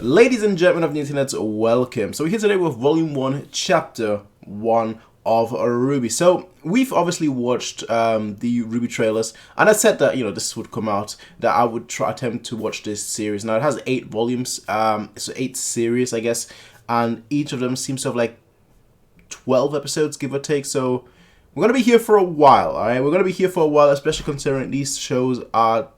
Ladies and gentlemen of the internet, welcome. So we're here today with Volume 1, Chapter 1 of Rwby. So we've obviously watched the Rwby trailers, and I said that, this would come out, that I would attempt to watch this series. Now it has 8 volumes, so 8 series, I guess, and each of them seems to have like 12 episodes, give or take, so we're going to be here for a while, alright? We're going to be here for a while, especially considering these shows are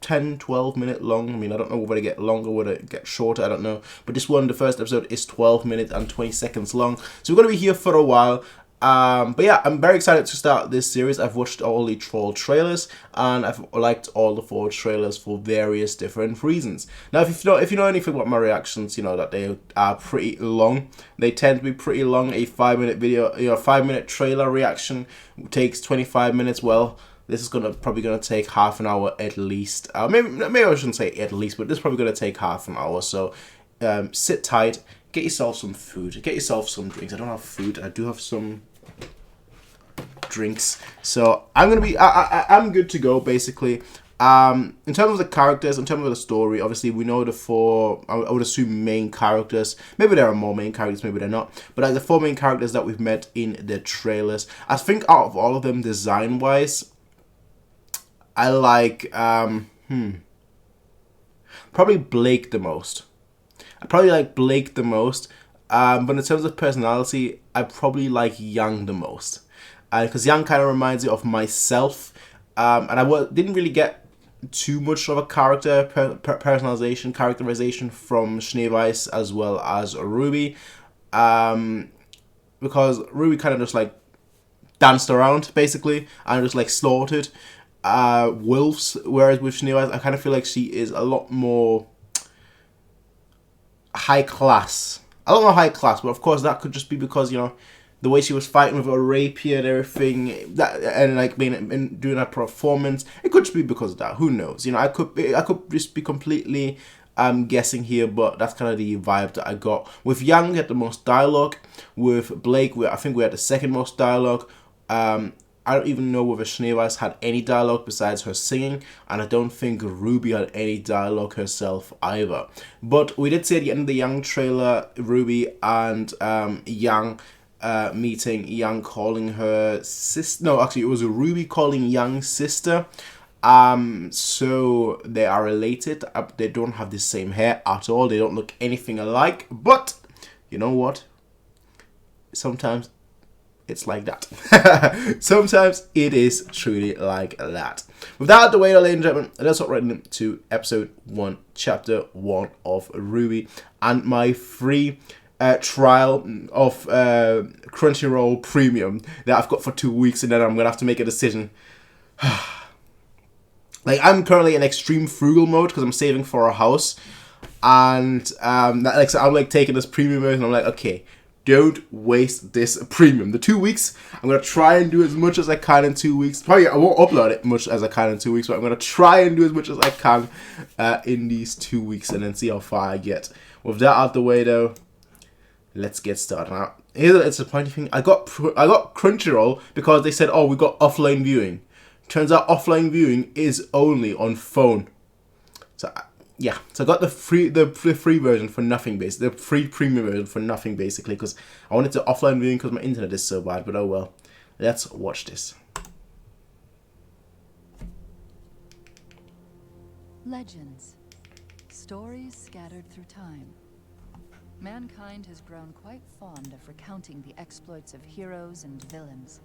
10-12 minute long. I mean, I don't know whether they get longer, whether they get shorter, I don't know. But this one, the first episode, is 12 minutes and 20 seconds long. So we're going to be here for a while. But yeah, I'm very excited to start this series. I've watched all the 4 trailers, and I've liked all the 4 trailers for various different reasons. Now, if you know anything about my reactions, you know that they are pretty long. They tend to be pretty long. A 5-minute video, 5-minute trailer reaction takes 25 minutes. Well, this is probably gonna take half an hour at least. Maybe I shouldn't say at least, but this is probably gonna take half an hour. So sit tight, get yourself some food, get yourself some drinks. I don't have food. I do have some drinks. So I'm good to go basically. In terms of the characters, in terms of the story, obviously we know the 4, I would assume, main characters. Maybe there are more main characters, maybe they're not. But like the 4 main characters that we've met in the trailers, I think out of all of them, design-wise, I like, probably Blake the most. I probably like Blake the most. But in terms of personality, I probably like Young the most. Because Young kind of reminds me of myself. And I didn't really get too much of a characterization from Schneeweiss as well as Rwby. Because Rwby kind of just like danced around, basically, and just like slaughtered wolves, whereas with Schneeweiss, I kind of feel like she is a lot more high class. But of course that could just be because, the way she was fighting with her rapier and everything, and like doing her performance, it could just be because of that. Who knows? I could just be completely guessing here, but that's kind of the vibe that I got. With Young, we had the most dialogue. With Blake, I think we had the second most dialogue. I don't even know whether Schneeweiss had any dialogue besides her singing, and I don't think Rwby had any dialogue herself either. But we did see at the end of the Young trailer, Rwby and Young meeting, Young calling her sister. No, actually, it was Rwby calling Young's sister. So they are related. They don't have the same hair at all. They don't look anything alike. But you know what? Sometimes it's like that. Sometimes it is truly like that. With that out of the way, ladies and gentlemen, let's hop right into episode 1, chapter 1 of Rwby, and my free trial of Crunchyroll Premium that I've got for 2 weeks, and then I'm gonna have to make a decision. Like, I'm currently in extreme frugal mode because I'm saving for a house, and so I'm like taking this premium version. I'm like, okay, don't waste this premium. The 2 weeks, I'm going to try and do as much as I can in 2 weeks. Probably I won't upload it much as I can in 2 weeks, but I'm going to try and do as much as I can in these 2 weeks, and then see how far I get. With that out the way, though, let's get started. Now, here's the disappointing thing. I got Crunchyroll because they said, oh, we got offline viewing. Turns out offline viewing is only on phone. So yeah, so I got the free version for nothing, basically. The free premium version for nothing, basically, because I wanted to offline viewing because my internet is so bad. But oh well, let's watch this. Legends, stories scattered through time. Mankind has grown quite fond of recounting the exploits of heroes and villains,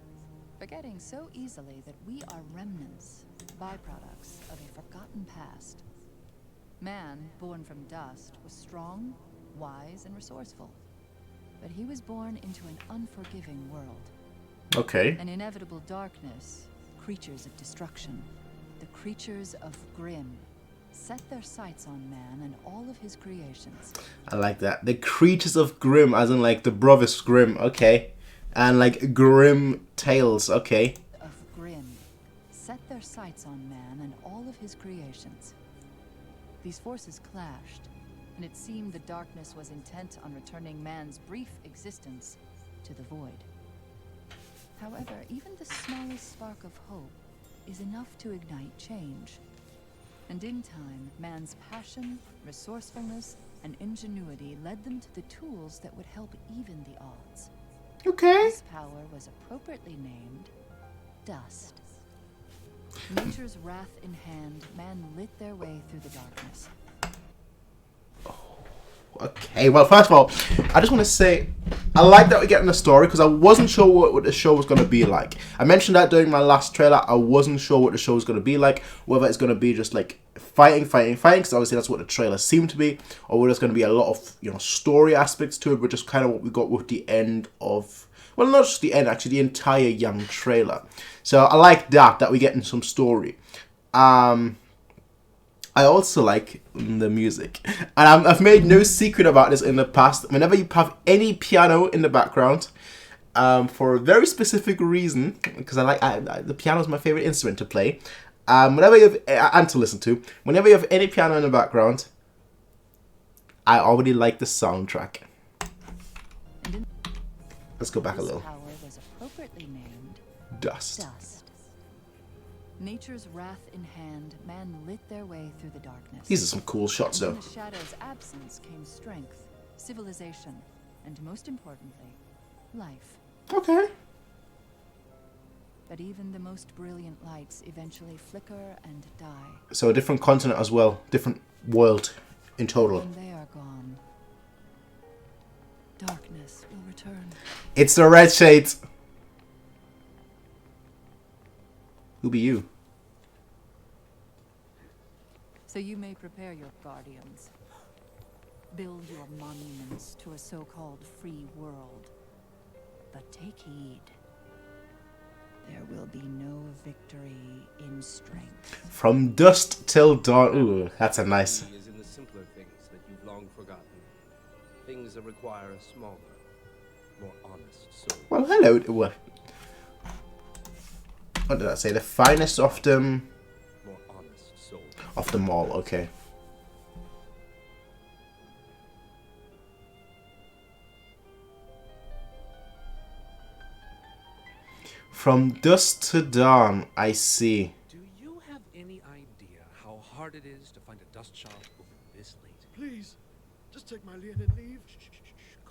forgetting so easily that we are remnants, byproducts of a forgotten past. Man, born from dust, was strong, wise, and resourceful. But he was born into an unforgiving world. Okay. An inevitable darkness, creatures of destruction, the creatures of Grimm, set their sights on man and all of his creations. I like that. The creatures of Grimm, as in like the brothers Grimm, okay. And like Grimm tales, okay. Of Grimm, set their sights on man and all of his creations. These forces clashed, and it seemed the darkness was intent on returning man's brief existence to the void. However, even the smallest spark of hope is enough to ignite change. And in time, man's passion, resourcefulness, and ingenuity led them to the tools that would help even the odds. Okay. This power was appropriately named Dust. Nature's wrath in hand, man lit their way through the darkness. Okay, well, first of all, I just want to say, I like that we're getting a story, because I wasn't sure what the show was going to be like. I mentioned that during my last trailer, I wasn't sure what the show was going to be like, whether it's going to be just like fighting, because obviously that's what the trailer seemed to be, or whether there's going to be a lot of, you know, story aspects to it, which is kind of what we got with the end of, well, not just the end, actually, the entire young trailer. So I like that we're getting some story. I also like the music, and I've made no secret about this in the past. Whenever you have any piano in the background, for a very specific reason, because the piano is my favorite instrument to play. Whenever you have, and to listen to, whenever you have any piano in the background, I already like the soundtrack. Let's go back a little. Power was appropriately named Dust. Nature's wrath in hand, man lit their way through the darkness. These are some cool shots, though. In the shadow's absence came strength, civilization, and most importantly, life. Okay. But even the most brilliant lights eventually flicker and die. So a different continent as well, different world in total. When they are gone, darkness will return. It's the red shades. Who be you? So you may prepare your guardians. Build your monuments to a so-called free world. But take heed. There will be no victory in strength. From dusk till dawn. Ooh, that's a nice. Is in the simpler things that you've long forgotten. Things that require a smaller, more honest soul. Well, hello. What did I say? The finest of them. More honest soul. Of them all. Okay. From dusk to dawn, I see. Do you have any idea how hard it is to find a dust shop over this late? Please, just take my Leon and leave.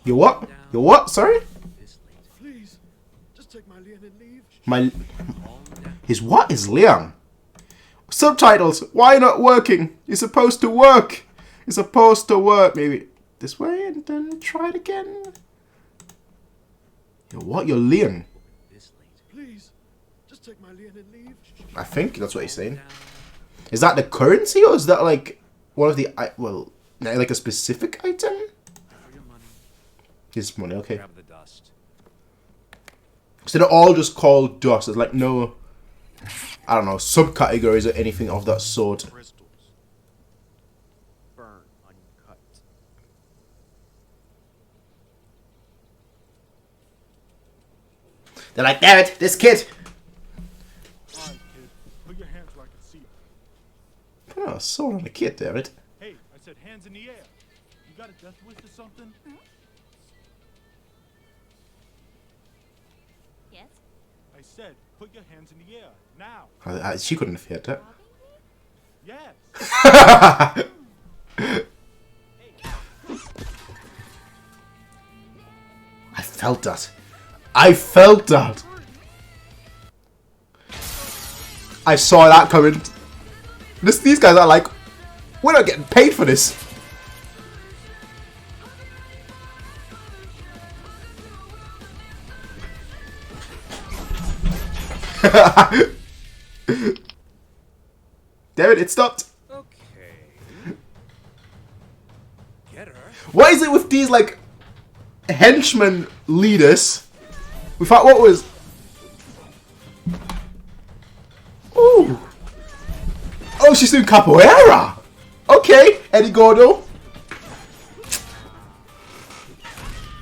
You what? You what? Sorry? This late. Please, just take my Leon and leave. My. Calm down. His what is Leon? Subtitles. Why not working? You're supposed to work. You're supposed to work. Maybe this way and then try it again. You're what? You're Leon. This late. Please, just take my Leon and leave. I think that's what he's saying. Is that the currency or is that like one of the well, like a specific item? For your money, His money. Okay. grab the dust. So they're all just called dust. There's like no, I don't know, subcategories or anything of that sort. Crystals. Burn uncut. They're like, damn it, this kid. All right, kid, put your hands where I can see them. Oh, sword on a kid, damn it. Hey, I said hands in the air. You got a death wish or something? Yes? I said, put your hands in the air, now. She couldn't have heard that. Yes. I felt that. I felt that. I saw that coming. These guys are like, we're not getting paid for this. Damn it, it stopped. Okay. Get her. What is it with these, like, henchmen leaders? We thought, what was... Ooh. Oh, she's doing capoeira. Okay, Eddie Gordo.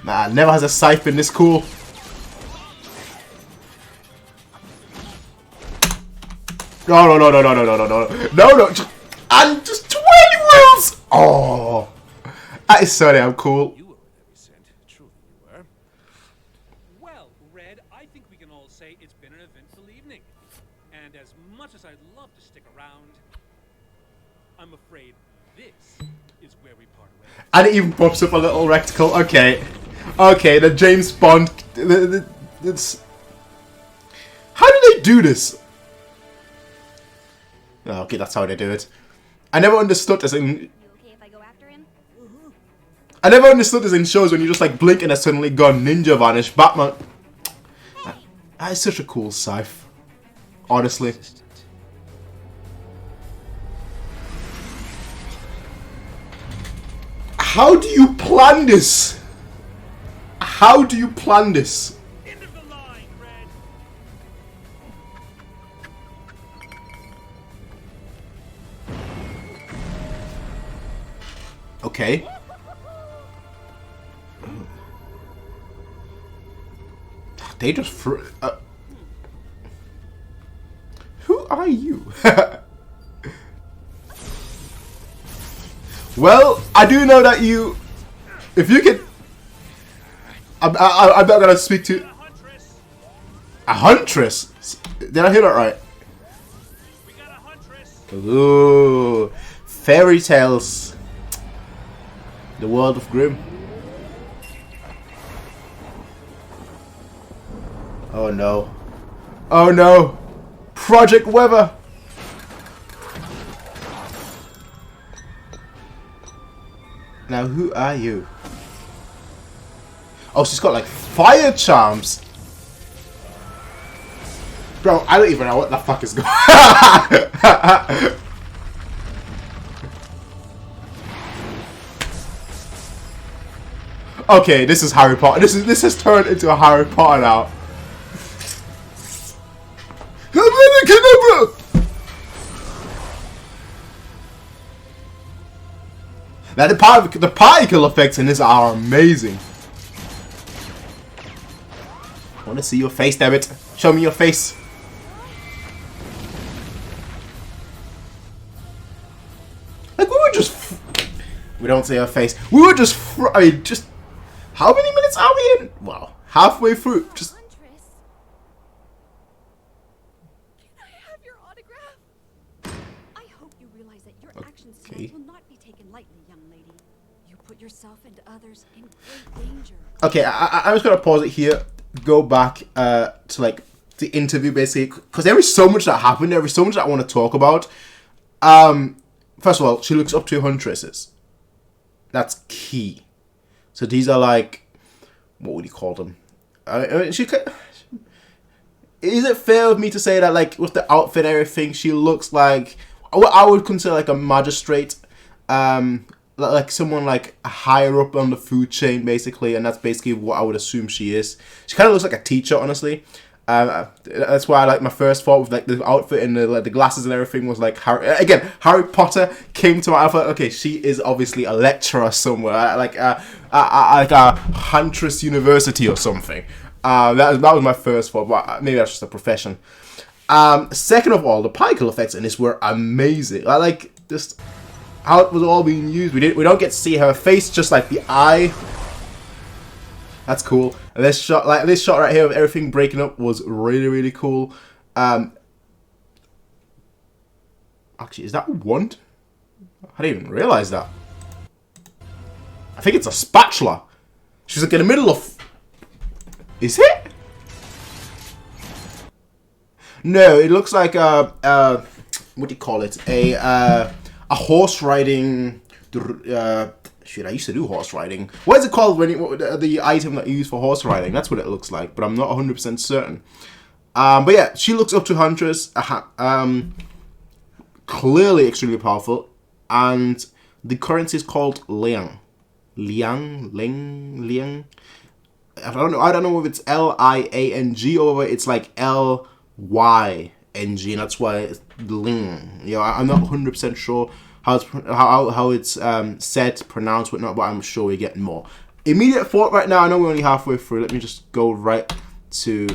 Nah, never has a siphon this cool. No, and just 20 wheels. Oh, that is so damn cool. You were every cent. Truly you were. Well, Red, I think we can all say it's been an eventful evening. And as much as I'd love to stick around, I'm afraid this is where we part ways. And it even pops up a little rectangle. Okay. Okay, the James Bond... It's... How do they do this? Oh, okay, that's how they do it. I never understood this in... You okay if I go after him? I never understood this in shows when you just like blink and it's suddenly gone, ninja vanish, Batman. That is such a cool scythe. Honestly. How do you plan this? How do you plan this? End of the line, Red. Okay. They just who are you? Well, I do know that you... If you can... I'm not gonna speak to... Huntress. A huntress? Did I hear that right? We got a huntress. Ooh. Fairy tales. The world of Grimm. Oh no. Oh no. Project Weather. Now who are you? Oh, she's got like fire charms. Bro, I don't even know what the fuck is going on. Okay, this is Harry Potter. This has turned into a Harry Potter now. Now the particle effects in this are amazing. I want to see your face, damn it. Show me your face. Like, we were just... We don't see her face. We were just... I mean, just... How many minutes are we in? Well, halfway through. Just... Huntress. Can I have your autograph? I hope you realize that your actions Okay. tonight will not be taken lightly, young lady. You put yourself and others in great danger. Okay, I'm just gonna pause it here. Go back to like the interview basically, because there is so much that happened. There is so much that I want to talk about. First of all, she looks up to huntresses. That's key. So these are like, what would you call them? I mean, she could. Is it fair of me to say that like with the outfit and everything, she looks like what I would consider like a magistrate, like someone like higher up on the food chain basically, and that's basically what I would assume she is. She kind of looks like a teacher, honestly. That's why I like my first thought with like the outfit and the glasses and everything was like Harry Potter came to my I thought, okay, she is obviously a lecturer somewhere, like a Huntress University or something. That was my first thought, but maybe that's just a profession. Second of all, the particle effects in this were amazing. I like just how it was all being used. We don't get to see her face, just like the eye. That's cool. And this shot right here of everything breaking up was really, really cool. Actually, is that a wand? I didn't even realize that. I think it's a spatula. She's like in the middle of... Is it? No, it looks like what do you call it? A horse riding... Shit, I used to do horse riding. What is it called when the item that you use for horse riding? That's what it looks like, but I'm not 100% certain. But yeah, she looks up to Huntress. Clearly extremely powerful. And the currency is called Liang. Liang? I don't know if it's Liang or whether it's like Lyng, and that's why it's Ling. You know, I'm not 100% sure how it's said, pronounced, whatnot, but I'm sure we're getting more. Immediate thought right now, I know we're only halfway through. Let me just go right to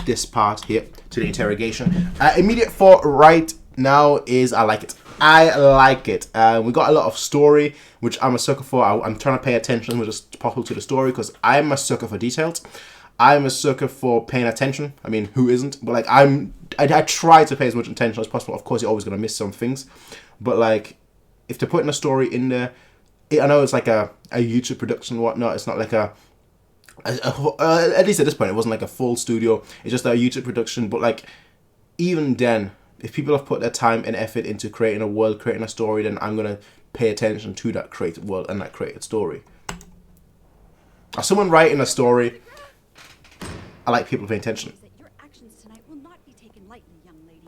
this part here, to the interrogation. Immediate thought right now is I like it. I like it. We got a lot of story, which I'm a sucker for. I'm trying to pay attention as much as possible to the story because I'm a sucker for details. I'm a sucker for paying attention. I mean, who isn't? But like, I try to pay as much attention as possible. Of course, you're always gonna miss some things, but like, if they're putting a story in there, I know it's like a YouTube production and whatnot. It's not like at least at this point, it wasn't like a full studio. It's just a YouTube production. But like, even then, if people have put their time and effort into creating a world, creating a story, then I'm gonna pay attention to that created world and that created story. As someone writing a story, I like people paying attention. That your actions tonight will not be taken lightly, young lady.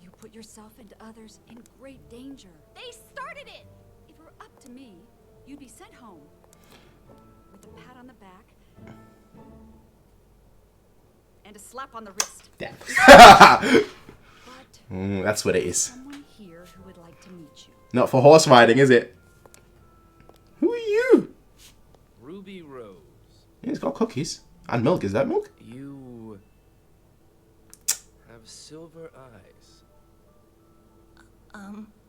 You put yourself and others in great danger. They started it! If it were up to me, you'd be sent home with a pat on the back and a slap on the wrist. Damn. But That's what it is. someone here who would like to meet you. Not for horse riding, is it? Who are you? Ruby Rose. Yeah, it's got cookies and milk. Is that milk? You have silver eyes.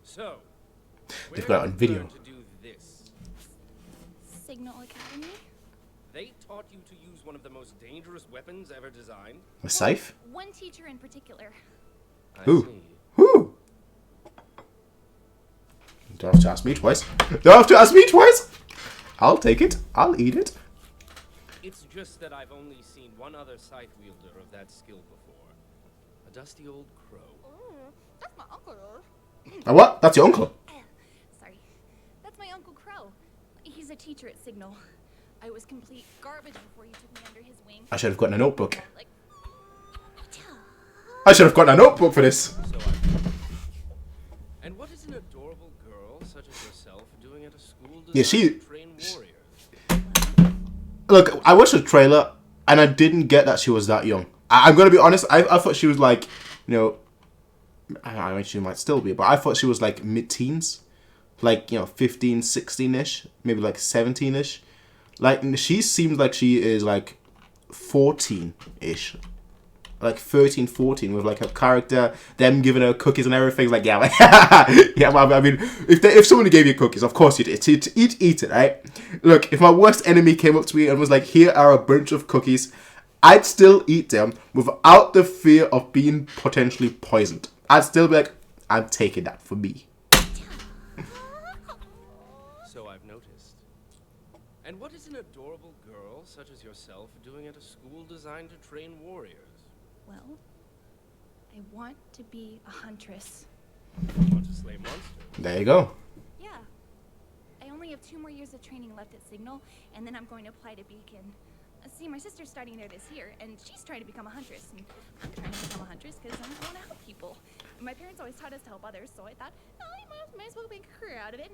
So, They've where got it on did you video. learn to do this? Signal Academy? They taught you to use one of the most dangerous weapons ever designed? A scythe? One teacher in particular. I Who? see. Who? Don't have to ask me twice. Don't have to ask me twice. I'll take it. I'll eat it. It's just that I've only seen one other scythe wielder of that skill before. A dusty old crow. That's my uncle. And what? That's your uncle. Sorry. That's my Uncle Crow. He's a teacher at Signal. I was complete garbage before he took me under his wing. I should have gotten a notebook. Like, I should have gotten a notebook for this. So and what is an adorable girl such as yourself doing at a school designed Yeah, she- to train warriors? Look, I watched the trailer and I didn't get that she was that young. I'm gonna be honest. I thought she was like, you know, I mean, she might still be, but I thought she was like mid-teens, like, you know, 15, 16-ish, maybe like 17-ish. Like, she seems like she is like 14-ish, like 13, 14, with like her character, them giving her cookies and everything. Like, yeah, yeah. I mean, if someone gave you cookies, of course you'd eat it, right? Look, if my worst enemy came up to me and was like, "Here are a bunch of cookies," I'd still eat them without the fear of being potentially poisoned. I'd still be like, "I'm taking that for me." So I've noticed. And what is an adorable girl such as yourself doing at a school designed to train warriors? well, I want to be a huntress. You want to slay monsters? There you go. Yeah. I only have 2 more years of training left at Signal, and then I'm going to apply to Beacon. See, my sister's starting there this year, and she's trying to become a huntress, and I'm trying to become a huntress because I want to help people. And my parents always taught us to help others, so I thought, oh, you might as well make a career out of it.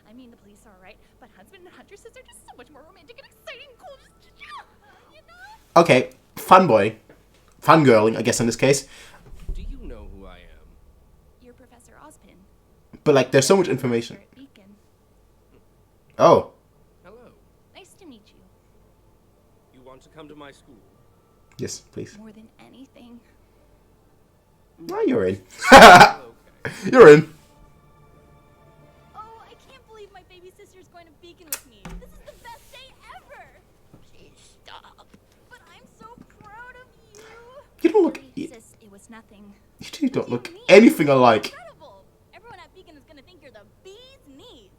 I mean, the police are alright, but husband and huntresses are just so much more romantic and exciting and cool. Just, you know? Okay, fanboy, fangirling, I guess in this case. Do you know who I am? You're Professor Ozpin. But like, there's so much information. Here at Beacon. Oh, Hello. Nice to meet you. You want to come to my school? yes, please. More than anything. Oh, you're in. Okay. You're in. Oh, I can't believe my baby sister's going to Beacon with me. This is the best day ever. Please stop. But I'm so proud of you. You don't look. You Sis, it was nothing. two don't look anything alike. Incredible. Everyone at Beacon is going to think you're the bee's knees.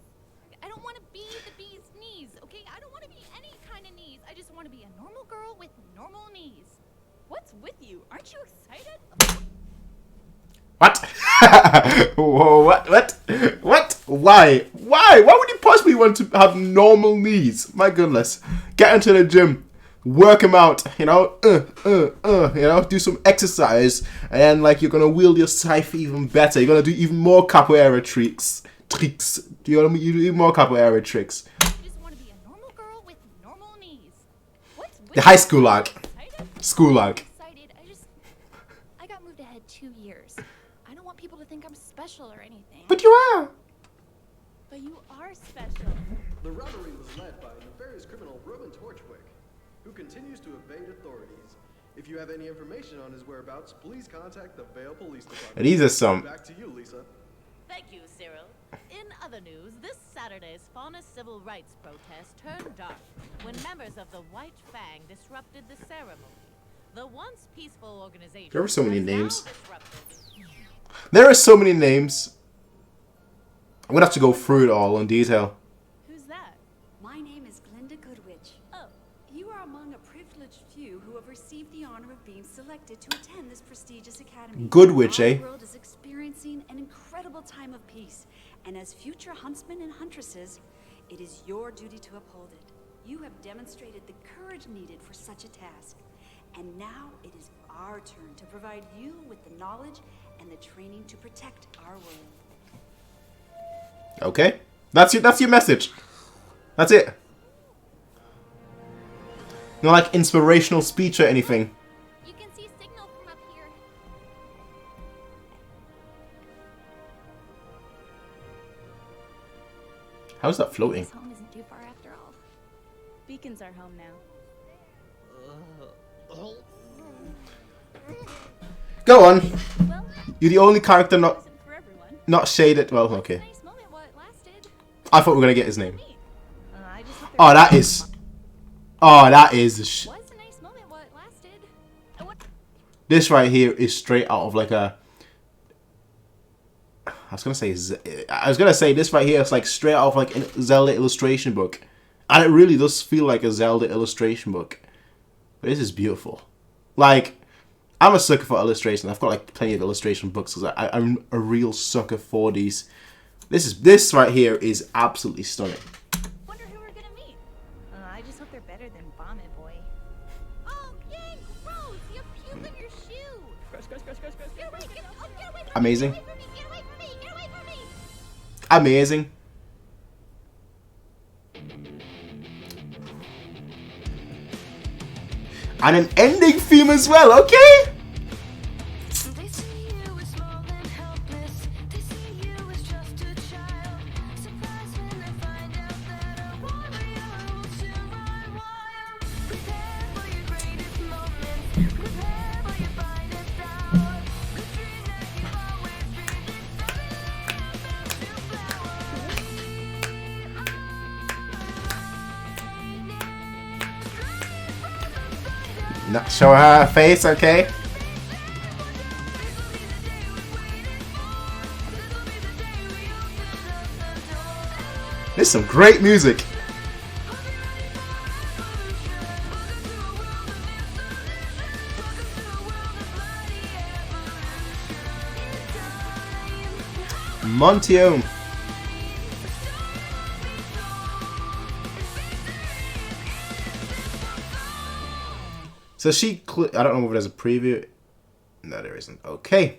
I don't want to be the bee's knees, okay? I don't want to be any kind of knees. I just want to be a normal girl with normal knees. What's with you? Aren't you excited? What? Whoa, what? Why? Why would you possibly want to have normal knees? My goodness. Get into the gym. Work them out, you know, you know, do some exercise, and then, like, you're gonna wield your scythe even better. You're gonna do even more capoeira tricks. You do even more capoeira tricks. I just want to be a normal girl with normal knees. What's with The high school arc. Excited? School arc. Excited. I got moved ahead 2 years. I don't want people to think I'm special or anything. But you are. But you are special. The robbery was led by nefarious criminal Roman Torchwick, who continues to evade authorities. If you have any information on his whereabouts, please contact the Vale Police Department. These are some. Back to you, Lisa. Thank you, Cyril. In other news, this Saturday's Fauna civil rights protest turned dark when members of the White Fang disrupted the ceremony. The once peaceful organization There were so many has now names. disrupted. There are so many names. I'm gonna have to go through it all in detail. Who's that? My name is Glinda Goodwitch. Oh, You are among a privileged few who have received the honor of being selected to attend this prestigious academy. Goodwitch, eh? Our world is experiencing an incredible time of peace, and as future huntsmen and huntresses, it is your duty to uphold it. You have demonstrated the courage needed for such a task, and now it is our turn to provide you with the knowledge and the training to protect our world. Okay, that's your message. That's it. No like inspirational speech or anything. You can see signal from up here. How's that floating? This home isn't too far after all. Beacon's our home now. Go on. Well, You're the only character it not wasn't for everyone. shaded. Well, okay. Nice moment while it lasted. I thought we were gonna get his name. Me. I just hope Oh, there's- that is. Oh, that is. Was a nice moment while it lasted. This right here is straight out of like a. I was gonna say this right here is like straight out of like a Zelda illustration book, and it really does feel like a Zelda illustration book. But this is beautiful. Like, I'm a sucker for illustration. I've got like plenty of illustration books because I'm a real sucker for these. This right here is absolutely stunning. Wonder who we're gonna meet. I just hope they're better than Vomit Boy. Oh, yay! Gross! You have puke in your shoe. Gross! Get away! Get away from me! Amazing. Get away from me! Get away from me! Get away from me! Amazing. And an ending theme as well, okay? They see you as small and helpless. They see you as just a child. Surprised when they find out that a warrior will soon run wild. Prepare for your greatest moments. Prepare for your finest hour. The dream that you've always dreamed is suddenly about to flower. Not show her face, okay? This is some great music. Montione. So I don't know if there's a preview. No, there isn't. Okay.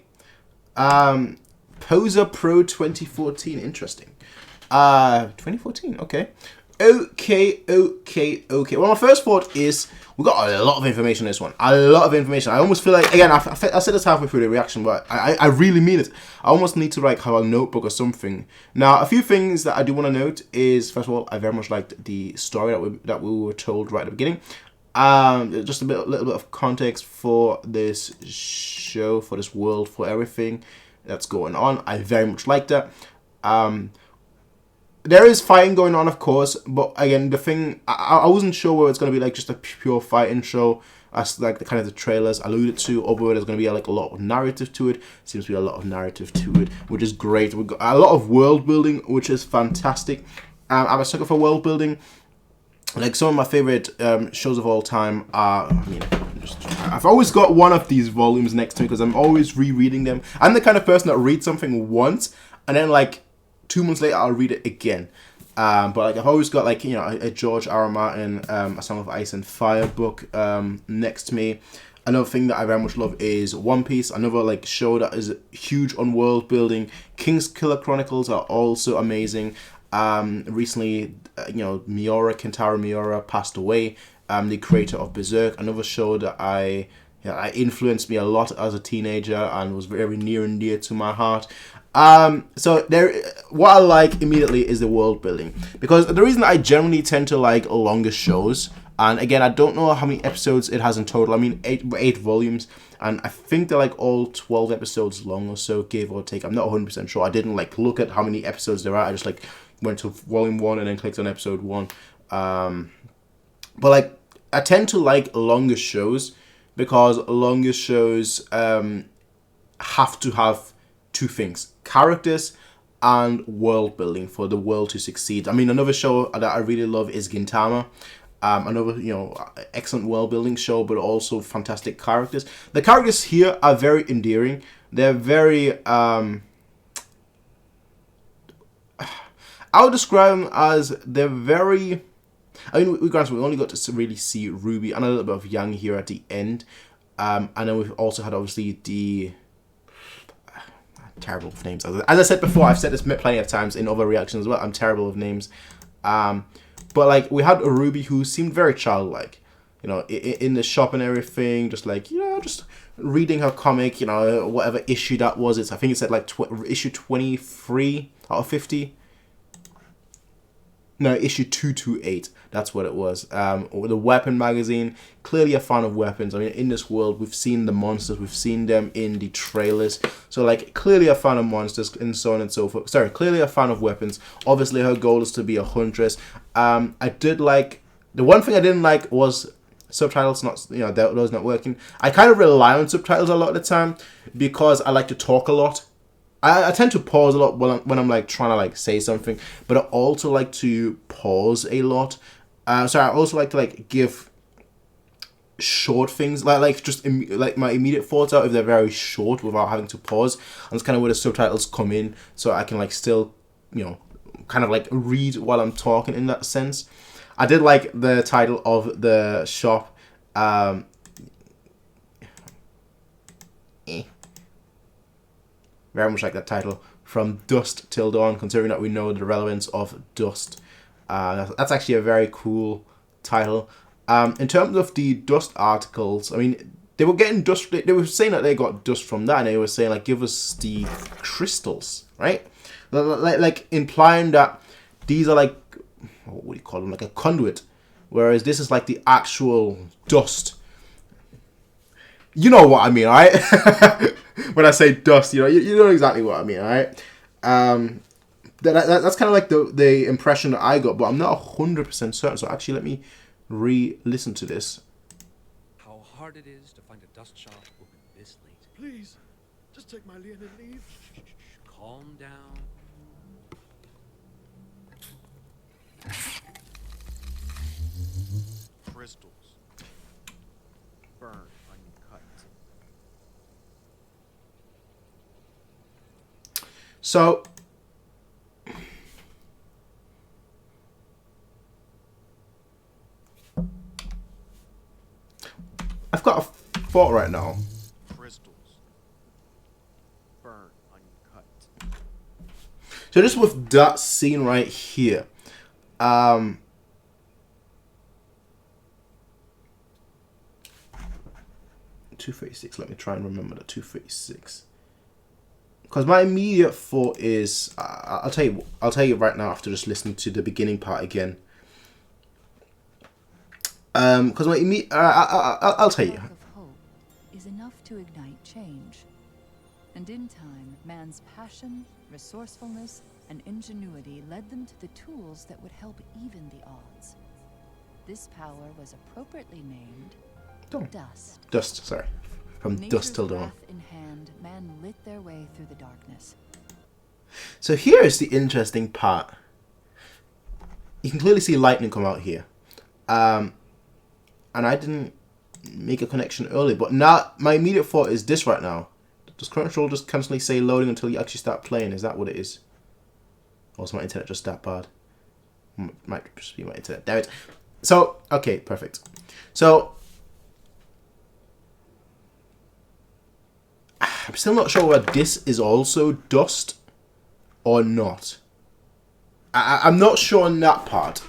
Poser Pro 2014. Interesting. 2014. Okay. Okay. Well, my first thought is we got a lot of information in this one. A lot of information. I almost feel like, again, I said this halfway through the reaction, but I really mean it. I almost need to like have a notebook or something. Now, a few things that I do want to note is, first of all, I very much liked the story that we were told right at the beginning. Just a little bit of context for this show, for this world, for everything that's going on. I very much like that. There is fighting going on, of course, but again, the thing, I wasn't sure whether it's going to be like just a pure fighting show, as like the kind of the trailers alluded to, or whether there's going to be like a lot of narrative to it. Seems to be a lot of narrative to it, which is great. We've got a lot of world building, which is fantastic. I'm a sucker for world building. Like some of my favorite shows of all time are, I've always got one of these volumes next to me because I'm always rereading them. I'm the kind of person that reads something once and then like 2 months later I'll read it again. But like I've always got like, a George R. R. Martin, A Song of Ice and Fire book next to me. Another thing that I very much love is One Piece. Another like show that is huge on world building. King's Killer Chronicles are also amazing. Recently, Kentaro Miura passed away, the creator of Berserk, another show that influenced me a lot as a teenager and was very near and dear to my heart. So what I like immediately is the world building, because the reason I generally tend to like longer shows, and again, I don't know how many episodes it has in total. I mean, eight volumes, and I think they're like all 12 episodes long or so, give or take. I'm not 100% sure. I didn't like look at how many episodes there are. I just like went to volume 1 and then clicked on episode 1. But like I tend to like longer shows because longer shows have to have two things: characters and world building for the world to succeed. I mean, another show that I really love is Gintama. Another, you know, excellent world building show, but also fantastic characters. The characters here are very endearing. They're very I would describe them as they're very. I mean, we only got to really see Rwby and a little bit of Yang here at the end, and then we've also had obviously the terrible with names. As I said before, I've said this plenty of times in other reactions as well. I'm terrible with names, but like we had a Rwby who seemed very childlike, you know, in the shop and everything, just like, you know, just reading her comic, you know, whatever issue that was. I think it said like issue 23 out of 50. No, issue 228. That's what it was. The weapon magazine. Clearly a fan of weapons. I mean, in this world, we've seen the monsters. We've seen them in the trailers. So, like, clearly a fan of monsters and so on and so forth. Sorry, clearly a fan of weapons. Obviously, her goal is to be a huntress. I did like... The one thing I didn't like was subtitles not... You know, those not working. I kind of rely on subtitles a lot of the time because I like to talk a lot. I tend to pause a lot when I'm like trying to like say something, but I also like to pause a lot. So I also like to like give short things, like just like my immediate thoughts out if they're very short without having to pause. And that's kind of where the subtitles come in, so I can like still, you know, kind of like read while I'm talking in that sense. I did like the title of the shop. Very much like that title, From Dusk Till Dawn, considering that we know the relevance of dust. That's actually a very cool title. In terms of the dust articles, I mean, they were getting dust. They were saying that they got dust from that, and they were saying like, give us the crystals, right? Like implying that these are like, what would you call them? Like a conduit, whereas this is like the actual dust. You know what I mean, right? When I say dust, you know exactly what I mean, right? That's kind of like the impression that I got, but I'm not 100% certain. So actually, let me re-listen to this. How hard it is to find a dust shop open this late. Please, just take my lien and leave. Calm down. Crystals. Burn, uncut. So, I've got a thought right now. Crystals. Burn, uncut. So just with that scene right here, 236. Let me try and remember the 236. Because my immediate thought is, I'll tell you right now after just listening to the beginning part again. Because my immediate, I'll tell you. Spark of hope is enough to ignite change, and in time, man's passion, resourcefulness, and ingenuity led them to the tools that would help even the odds. This power was appropriately named Dust. Dust, sorry. From dusk till dawn. Wrath in hand, man lit their way through the darkness. So here is the interesting part. You can clearly see lightning come out here. And I didn't make a connection earlier, but now my immediate thought is this right now. Does Crunchyroll just constantly say loading until you actually start playing? Is that what it is? Or is my internet just that bad? Might just be my internet. Damn it. So, okay, perfect. So, I'm still not sure whether this is also dust or not. I'm not sure on that part.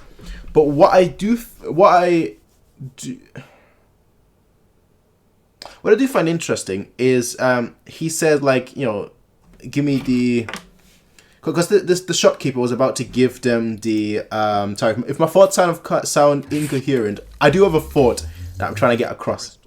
But what I do find interesting is he said, like, you know, give me the, because the shopkeeper was about to give them the sorry, if my thoughts sound incoherent, I do have a thought that I'm trying to get across.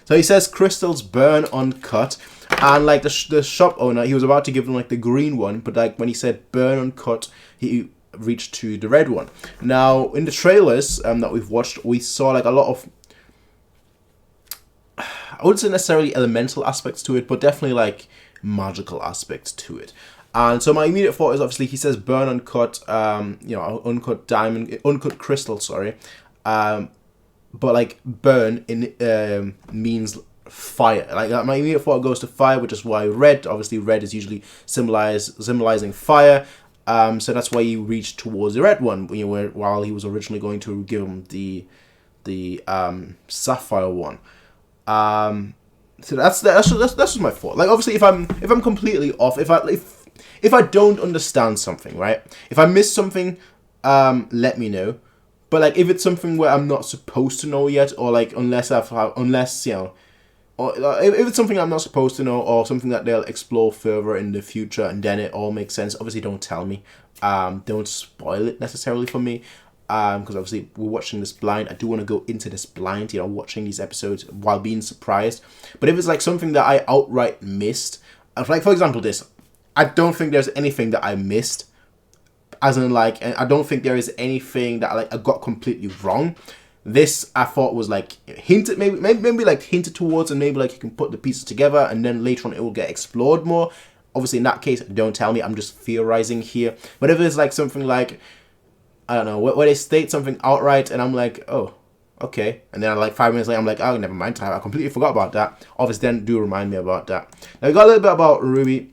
So he says crystals burn uncut, and like the shop owner, he was about to give them like the green one, but like when he said burn uncut, he reached to the red one. Now in the trailers that we've watched, we saw like a lot of, I wouldn't say necessarily elemental aspects to it, but definitely like magical aspects to it. And so my immediate thought is obviously he says burn uncut, uncut diamond, uncut crystal, sorry. But like burn in means fire. Like my immediate thought goes to fire, which is why red. Obviously, red is usually symbolizing fire. So that's why he reached towards the red one. While he was originally going to give him the sapphire one. So that's just my thought. Like obviously, if I'm completely off, if I don't understand something, right? If I miss something, let me know. But like if it's something where I'm not supposed to know yet, or like unless you know, or if it's something I'm not supposed to know, or something that they'll explore further in the future, and then it all makes sense. Obviously, don't tell me. Don't spoil it necessarily for me. Because obviously we're watching this blind. I do want to go into this blind, you know, watching these episodes while being surprised. But if it's like something that I outright missed, like for example this, I don't think there's anything that I missed. As in like, I don't think there is anything that like I got completely wrong. This I thought was like hinted, maybe like hinted towards, and maybe like you can put the pieces together, and then later on it will get explored more. Obviously in that case, don't tell me. I'm just theorizing here. But if it's like something like, I don't know, where they state something outright, and I'm like, oh, okay. And then like 5 minutes later, I'm like, oh, never mind. I completely forgot about that. Obviously, then do remind me about that. Now, we got a little bit about Rwby.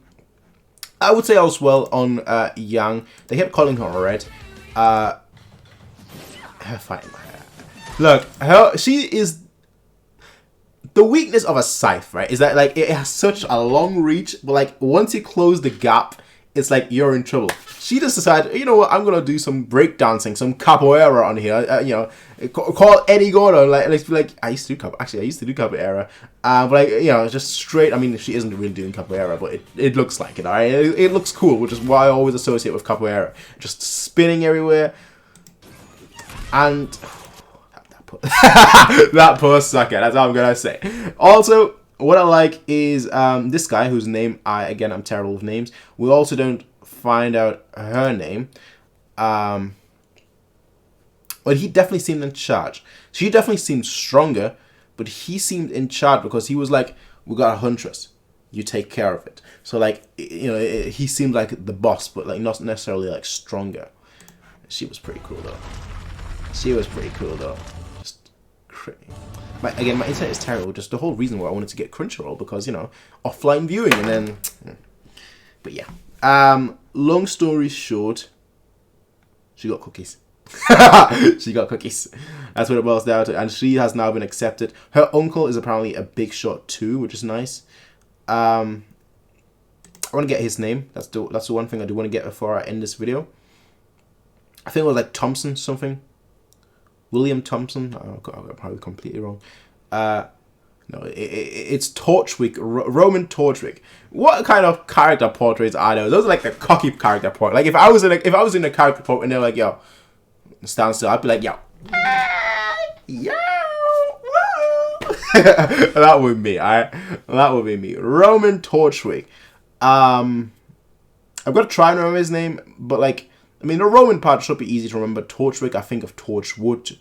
I would say I was well on Yang. They kept calling her Red. Her fighting. Look, she is... The weakness of a scythe, right, is that like it has such a long reach, but like once you close the gap, it's like you're in trouble. She just decided, you know what, I'm gonna do some breakdancing, some capoeira on here. You know, call Eddie Gordo. Like I used to do capoeira. But like, you know, just straight. I mean, she isn't really doing capoeira, but it looks like it. Alright, it looks cool, which is what I always associate with capoeira. Just spinning everywhere, and that poor sucker. That's all I'm gonna say. Also, what I like is this guy whose name I'm terrible with names. We also don't find out her name. But he definitely seemed in charge. She definitely seemed stronger, but he seemed in charge because he was like, "We got a huntress. You take care of it." So like, you know, he seemed like the boss, but like not necessarily like stronger. She was pretty cool though. My internet is terrible. Just the whole reason why I wanted to get Crunchyroll, because, you know, offline viewing, and then... But yeah. Long story short, she got cookies. She got cookies. That's what it boils down to. And she has now been accepted. Her uncle is apparently a big shot too, which is nice. I want to get his name. That's the one thing I do want to get before I end this video. I think it was like Thompson something. William Thompson. I got probably completely wrong. No, it's Torchwick, Roman Torchwick. What kind of character portraits are those? Those are like the cocky character portrait. Like if I was in a character portrait and they're like, yo, stand still, I'd be like, yo, yo, whoa. That would be me, alright? That would be me. Roman Torchwick. I've got to try and remember his name, but like, I mean, the Roman part should be easy to remember. Torchwick, I think of Torchwood,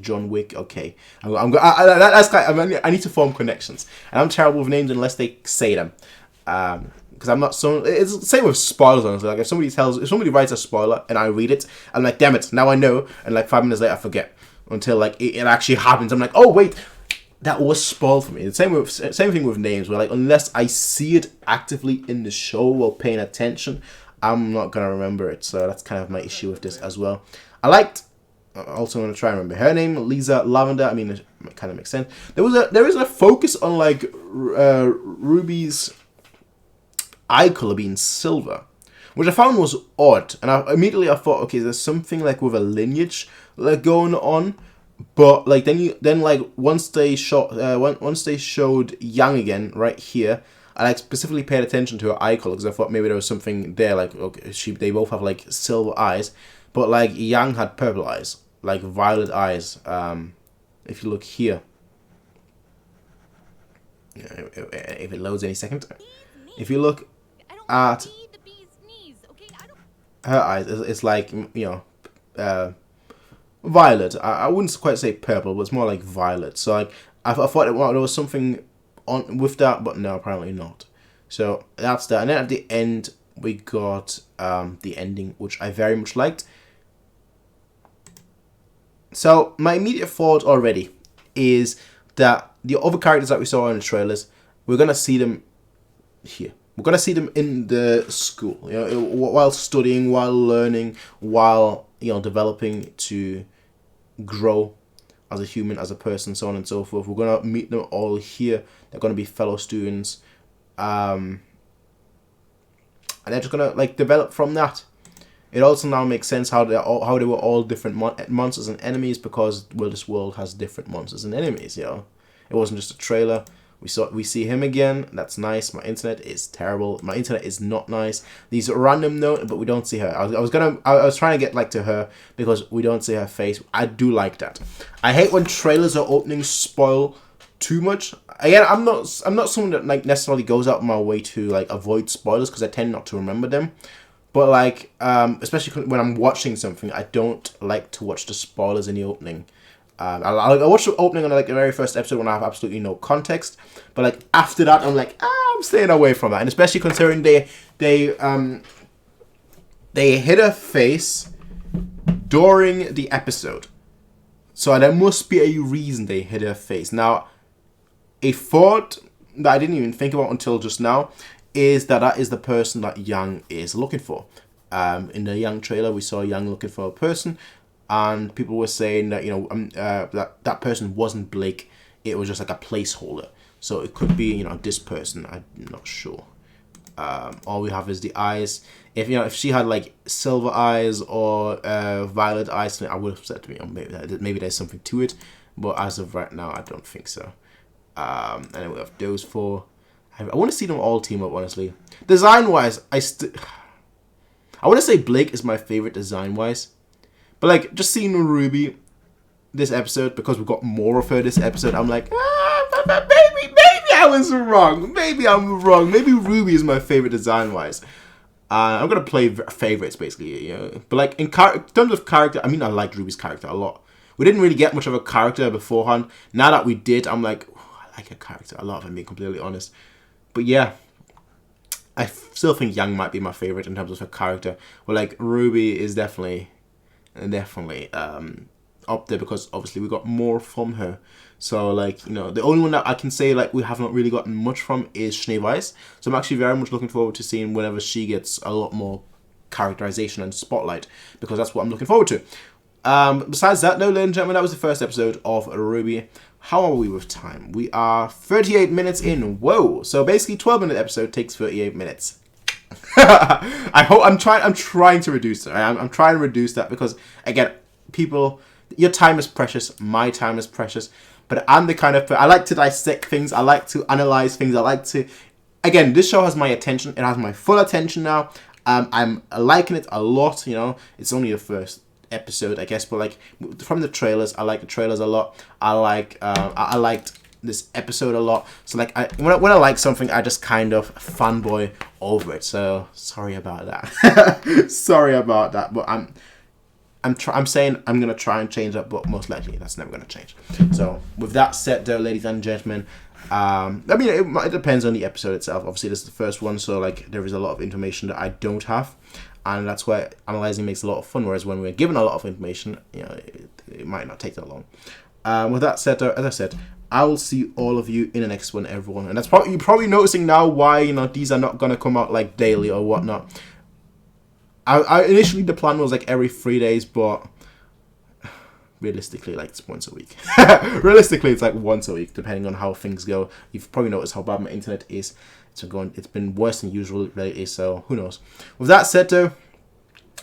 John Wick. Okay, I need to form connections, and I'm terrible with names unless they say them. Because I'm not so. It's the same with spoilers, honestly. Like if somebody writes a spoiler and I read it, I'm like, damn it, now I know, and like 5 minutes later I forget until like it actually happens. I'm like, oh wait, that was spoiled for me. The same thing with names, where like unless I see it actively in the show while paying attention, I'm not gonna remember it. So that's kind of my issue with this as well. Also want to try and remember her name, Lisa Lavender. I mean, it kind of makes sense. There is a focus on like Rwby's eye color being silver, which I found was odd. And I thought, okay, there's something like with a lineage like going on. But like then once they showed Yang again right here, I like specifically paid attention to her eye color because I thought maybe there was something there. Like, okay, they both have like silver eyes, but like Yang had purple eyes, like violet eyes. If you look here, if it loads any second, if you look at her eyes, it's like, you know, violet. I wouldn't quite say purple, but it's more like violet. So like I thought there was something on with that, but no, apparently not. So that's that. And then at the end, we got the ending, which I very much liked. So my immediate thought already is that the other characters that we saw in the trailers, we're gonna see them here. We're gonna see them in the school, you know, while studying, while learning, while, you know, developing to grow as a human, as a person, so on and so forth. We're gonna meet them all here. They're gonna be fellow students, and they're just gonna like develop from that. It also now makes sense how they were all different monsters and enemies, because, well, this world has different monsters and enemies. You know, it wasn't just a trailer. We see him again. That's nice. My internet is terrible. My internet is not nice. These are random note, but we don't see her. I was trying to get like to her because we don't see her face. I do like that. I hate when trailers or openings spoil too much. Again, I'm not someone that like necessarily goes out of my way to like avoid spoilers, because I tend not to remember them. But like, especially when I'm watching something, I don't like to watch the spoilers in the opening. I watch the opening on like the very first episode when I have absolutely no context. But like after that, I'm like, I'm staying away from that. And especially considering they hit her face during the episode, so there must be a reason they hit her face. Now, a thought that I didn't even think about until just now is that is the person that Yang is looking for. In the Yang trailer, we saw Yang looking for a person, and people were saying that, you know, that person wasn't Blake. It was just like a placeholder. So it could be, you know, this person. I'm not sure. All we have is the eyes. If she had like silver eyes or violet eyes, I would have said to me, oh, maybe there's something to it. But as of right now, I don't think so. And then we have those four. I want to see them all team up, honestly. Design-wise, I want to say Blake is my favorite design-wise. But, like, just seeing Rwby this episode, because we've got more of her this episode, I'm like, maybe I was wrong. Maybe I'm wrong. Maybe Rwby is my favorite design-wise. I'm going to play favorites, basically, you know. But, like, in terms of character, I mean, I liked Rwby's character a lot. We didn't really get much of a character beforehand. Now that we did, I'm like, I like her character a lot, if I'm being completely honest. But yeah, I still think Yang might be my favorite in terms of her character. But like Rwby is definitely up there, because obviously we got more from her. So like, you know, the only one that I can say like we haven't really gotten much from is Schneeweiss. So I'm actually very much looking forward to seeing whenever she gets a lot more characterization and spotlight, because that's what I'm looking forward to. Besides that, though, ladies and gentlemen, that was the first episode of Rwby. How are we with time? We are 38 minutes in. Whoa! So basically, 12-minute episode takes 38 minutes. I'm trying to reduce it. I'm trying to reduce that, because again, people, your time is precious. My time is precious. But I'm the kind of I like to dissect things. I like to analyze things. I like to. Again, this show has my attention. It has my full attention now. I'm liking it a lot. You know, it's only the first episode, I guess, but like from the trailers, I like the trailers a lot. I liked this episode a lot. So like when I like something, I just kind of fanboy over it. So sorry about that. Sorry about that. But I'm saying I'm gonna try and change that, but most likely that's never gonna change. So with that said, though, ladies and gentlemen, I mean, it depends on the episode itself. Obviously, this is the first one, so like there is a lot of information that I don't have. And that's why analyzing makes a lot of fun. Whereas when we're given a lot of information, you know, it might not take that long. With that said, as I said, I will see all of you in the next one, everyone. And that's you're probably noticing now why, you know, these are not gonna come out like daily or whatnot. I initially the plan was like every 3 days, but realistically, like it's once a week. Realistically, it's like once a week, depending on how things go. You've probably noticed how bad my internet is. It's been worse than usual lately, so who knows. With that said, though,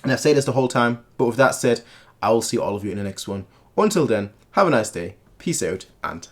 and I've said this the whole time, but with that said, I will see all of you in the next one. Until then, have a nice day, peace out, and